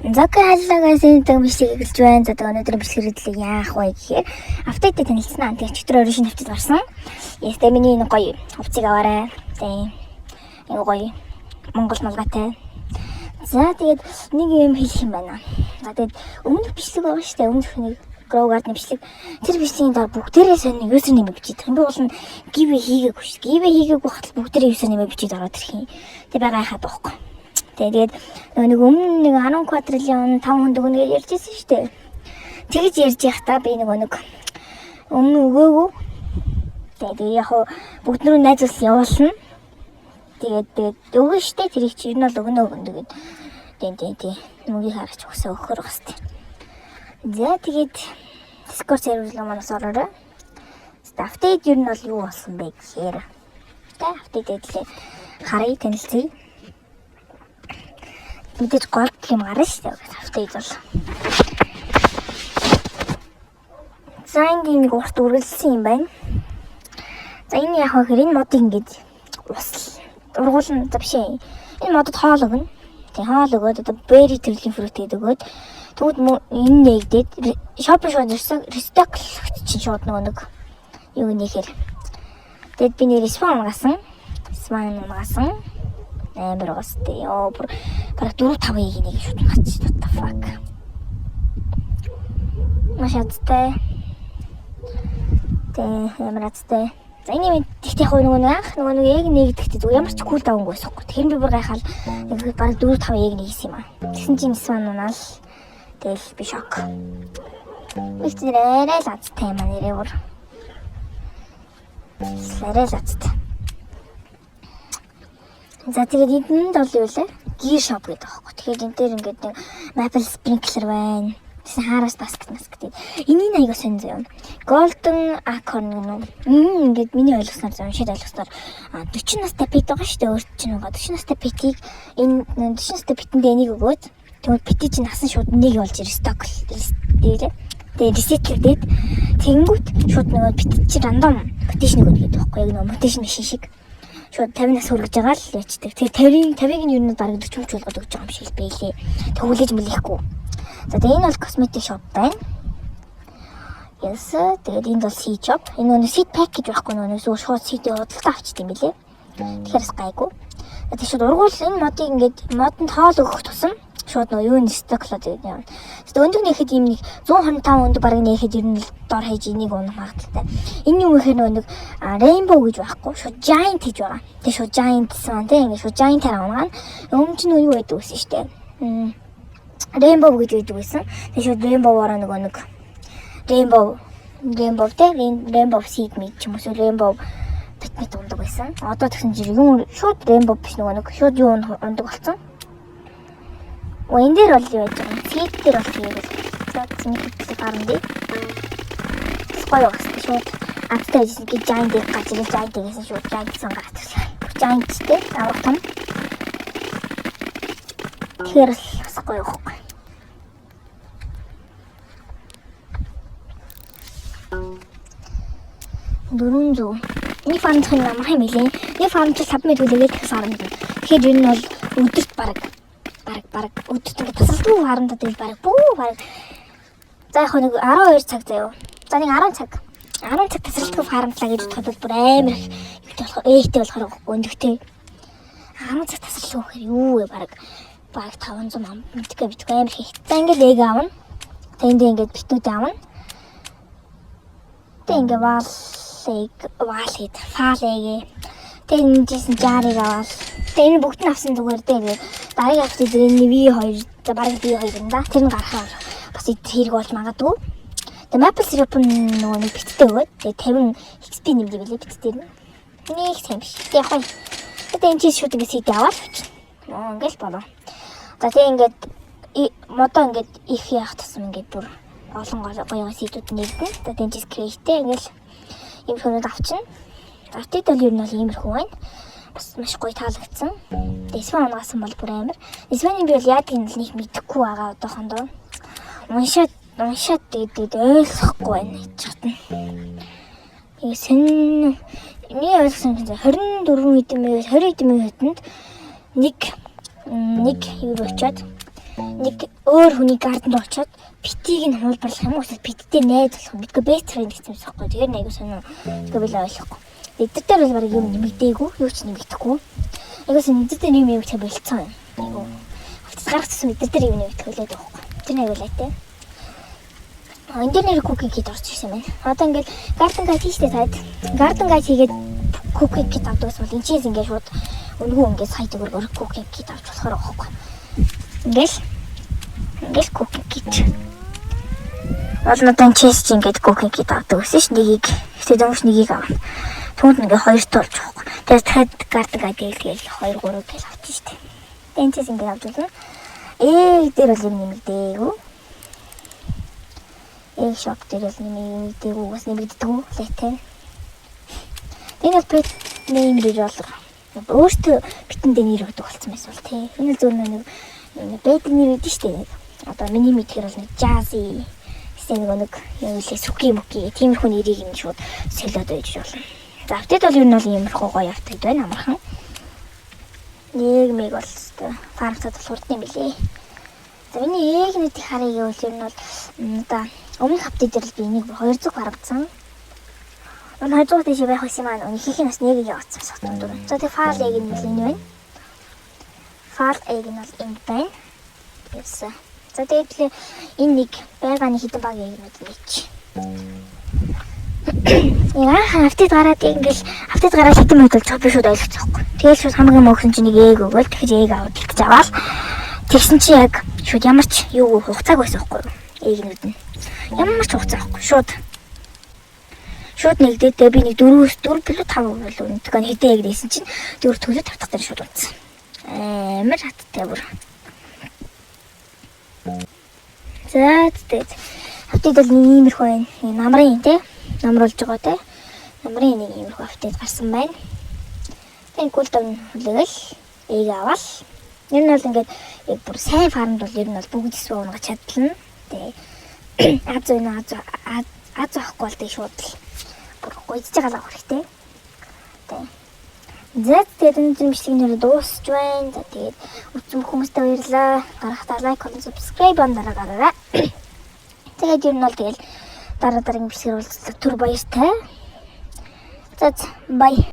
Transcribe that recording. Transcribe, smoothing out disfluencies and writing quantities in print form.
Зөкөр халлагаас энэ бичлэг эхэлж байна. За өнөөдөр бичлэг хэллэг яах вэ гэхээр апдейттэй танилцсан. Тэгээ чөтөр өрөө шинэ апдейт гарсан. Ястай миний энэ гоё хувцыг аваарай. Тэгээ энэ гоё Монгол малгайтай. За тэгээд нэг юм хэлэх юм байна. За тэгээд өмнөх бичлэг байгаа шүү дээ. Өмнөх нэг Grow Garden бичлэг. Тэр бичлэгийн дараа бүгдээрээ сонь юусер нэмэ бичиж. Би бол нь give хийгээгүй шүү. Give хийгээгүй хатал бүгдээрээ юусер нэмэ бичиж ороод ирэх юм. Тэг байгаа хаад байхгүй. Тэгээд нэг өмнө нэг 10 квадриллион 5 хүнд өгнө гэж ярьжсэн шүү дээ. Тэгж ярьж явахдаа би нэг өмнө өгөөгүй. Тэгээд яг бүгд нөр найзуулсан явуулна. Тэгээд өгнө шүү дээ. Тэрийг чи ер нь бол өгнө гэдэг. Тийм. Мөгийг хараач өгсөө өгөхөр баст. За тэгээд Discord серверлөө манаас ороорой. Апдейт ер нь бол юу болсон бэ гэхээр апдейт эдлээ харъя танилцъя. Мэдээж голд юм гарна шүү дээ. Апдейт бол. За ингээд нэг урт үргэлжлсэн юм байна. За энэ яг хэр энэ модыг ингээд ургуулна биш ээ. Энэ модод хоол өгнө. Тэг хоол өгөөд одоо berry төрлийн fruit гэдэг өгөөд тэгвэл энэ нэгдээд shopping шууд restock чинь шууд нэг юу нэхэр. Тэгэд би нэр spawn гасан. Амар гастай. Йоо бүр бараг 4-5-ыг нэг шууд матч what the fuck. Машаадтай. Ямараттай. За энэ тэгтээ яг нөгөө яг нэгдэхтэй зүг ямар ч кул давангүй байсахгүй. Тэгэхээр би бүр гайхал нэг бараг 4-5-ыг нэгсэн юм аа. Тэгсэн чинь spawn унаал. Тэгэл би шок. Ихтэй лацтай юм аа нэрээ бүр. Лацтай. За тэгээд энд бол юу вэ? Gear shop гэдэг аахгүй. Тэгэхээр энэ дээр ингээд нэг maple sprinkler байна. Тэсэн хаараас basket гэдэг. Энийг аяга сонь заяа. Golden acorn гэнэ. Ингээд миний ойлгосноор уншаад ойлгосноор 40 настай pet байгаа шүү дээ. Өөрт чинь 40 настай pet-ийг энэ 40 настай pet-энд энийг өгөөд тэгвэл pet чинь насан шууд нэг болж restock дээрээ. Тэгээд reset-лээд тэнгүүт шууд нөгөө pet чинь рандом mutation өгнө гэдэг байхгүй. Яг нөгөө mutation машин шиг. Шууд 50-наас хүргэж байгаа л ячдаг. Тэгээ 50-ыг нь юу нэг бараг 40 ч болгоод өгч байгаа юм шиг л байлээ. Тэгүүлээж мэлэхгүй. За тэгээ энэ бол cosmetic shop байна. Yes. Тэгээд энэ бол seed shop. Энэ нэг seed pack гэж байхгүй нөгөө зүгээр шууд seed-ийг худалдаа авчт юм билээ. Тэгэхээр гайгүй. Тэгээд шууд ургуул энэ модыг ингээд модонд хоол өгөх тусам шууд нөгөө юу нэг стоклоод явна. Тэгээд өндөг нэхэд ийм нэг 125 өндөг бараг нэхэд ер нь дор хаяж энийг унах магадaltaй. Энэ юу гэхээр нөгөө нэг rainbow гэж байхгүй шууд giant гэж байгаа. Тэгээд шууд giant сан тийм ингээд шууд giant тараа унгаана. Өмнө нь юу байдаг гэсэн шүү дээ. Rainbow гэж байдаг байсан. Тэгээд шууд rainbow-ороо нөгөө нэг rainbow seed мэд ч юм уу rainbow битмит ундаг байсан. Одоо тэгсэн чинь юу шууд rainbow биш нөгөө нэг шууд юу ундаг болсон. Энэ дээр бол юу яаж байгаа юм? Seed дээр бол юу вэ? За цэник фарм дээр. Гоё байна шууд аптай гэж giant дээр гаж ирэл giant гэсэн шууд giant сан гарчихлаа. Giant-тэй авах том. Тэгэхээр бас гоё байхгүй. Дөрөнзөө. Энэ фарм чинь амар хэм билээ. Энэ фарм чинь сабмит үлээгээд фарм гэдэг. Тэгэхээр энэ бол өдөрт бараг өдөрт ингэ тасалдгүй фармдаа дээр бараг за яг нэг 12 цаг заяа. За нэг 10 цаг. 10 цаг тасалдгүй фармдлаа гэж бодвол бүр амар ихтэй болох ээхтэй болохоор өндөгтэй. 10 цаг тасалдгүй гэхээр юу вэ бараг 500 ам мэдгүй амар их. За ингээд ээг аавна. Тэнд ингээд битүүд аавна. Тэг ингээд ваалыг фаалэгээ. Тэг энэ жисэн жаарыг аваад. Тэг энэ бүгд нь авсан зүгээр дээ. Тэгээд дараагийн авсан дээр энэ V2 за бараг V2 юм да. Тэр нь гарахаар бас хэрэг болж магадгүй. Тэг maple syrup нөгөө нэг биттэй өгөөд тэг 50 XP нэмдэг билээ бит дээр. Нэг юм биш. Тэг яг. Тэг энэ чинь шууд ингээд CD аваад. Ингээл болоо. За тэг ингээд модоо ингээд их яах тусам ингээд бүр олон гоё CD-үүд нэгдэн. За тэг энэ create ингээл ийм хүмүүс авчна. Апдейт бол ер нь бол иймэрхүү байна. Бас маш гоё таалагдсан. Spawn унгасан бол бүр амар. Spawn-ийн би бол яадаг юм нэг мэдэхгүй байгаа одоохондоо. Уншаад тэгээд ойлгохгүй байна гэж чадна. Тэгээ сэн миний ойлгосон чинь 24 хэдэн минут 20 хэдэн минутанд нэг евро очоод нэг өөр хүний гарданд очиод битийг нь хуулбарлах юм уу эсвэл биттэй найз болох юм. Бидгээ best friend гэсэн юм байна. Тэгэхээр аягүй сонио. Тэгвэл би ойлгохгүй. Эдгээр дээр бол барыг юм нэмэгдээгүй, юу ч нэмэгдэхгүй. Аягүй сонио эдгээр дээр юм нэмэгдэх болцсон юм. Айгу. Автас гаргацсан эдгээр дээр юм нэмэгдэх үлээд байхгүй. Тэр аягүй лайтай. Энэ дээр нэр cookie kit орж ирсэн байна. Одоо ингээд garden guide хийхдээ таад garden guide хийгээд cookie kit авдаг бол энэ чинь ингээд шууд өнгөө ингээд сая төгрөгөөр cookie kit авч болохоор байхгүй. Ингээл cookie kit. Одоо чиз чинь ингээд cookie kit авдаг гэсэн ш нэгийг ихтэй дөнгөж нэгийг авна. Түүнд ингээд хоёр толж байхгүй. Тэгээд дахиад garden guide хийгээл 2 3 гэж авчих штеп. Энэ чиз ингээд авч үзэн. Дээр бол юм нэмэгдээгүй. Shop дээр л нэмэгдээгүй бас нэмэгддэггүй лайтай. Энэ бол pet name reroller. Өөртөө битэндээ нэр өгдөг болсон байсан бол тий. Энэ л зөв нэг bed нэр өгдөө штэ. Одоо миний мэдхээр бол нэг jazzy нэг юм лээ сүки мөки тиймэрхүү нэрийг нь шууд солиод байж болно. За апдейт бол ер нь бол иймэрхүү гоё апдейт байна амархан. Нэг бол фармцад бол хурд юм билээ. За миний нэг харыг бол ер нь бол одоо өмнөх апдейт дээр би энийг 200 фармцсан. Өнөө 200 дэше байх байсан маань өнөхийнх нь бас нэг явуулсан сотон дүр. За тэгээ файл эг нь бол энэ байна. Файл эг нь бол энд байна. Яса. За тэгээд энэ нэг байганы хитэн баг ягнууд нэг. Яа, апдейт гараад ингээл апдейт гараад хитэн байд бол цоо би шууд ойлгоцсоохгүй. Тэгээд шууд хамгийн мөөхсөн чинь нэг эг өгөөл тэгэхээр эг аваад гэж аваад тэгсэн чи яг шууд ямар ч юу хугацааг байсан байхгүй юу? Эгнүүд нь. Ямар ч хугацаа байхгүй шууд нэгдээд би нэг 4 5 болов уу. Тэгэхээр хитэн эг дээсэн чинь 4 төлөв тавтахтай шууд унтсан. Амар хаттай бүр. За тэгээд апдейт бол иймэрхүү байна. Намрын тий. Намруулж байгаа тий. Намрын нэг иймэрхүү апдейт гарсан байна. Тэгээд култон хүлээгэл ийг аваад ер нь бол ингээд яг бүр сайн фармд бол ер нь бол бүгд эсвэл унгаж чадлаа. Тэгээд аз авахгүй бол тий шууд бүр гойж байгаа л хэрэгтэй. Тэгээд энэ зүйлсийг дуусч байна. За тэгээд үзсэн хүмүүстээ баярлалаа. Гарахтаа лайк, comment, subscribe дараагараа. Тэгээд ер нь бол тэгэл дараагийн бичлэг уулзлаа. Түр баяртай. За бай.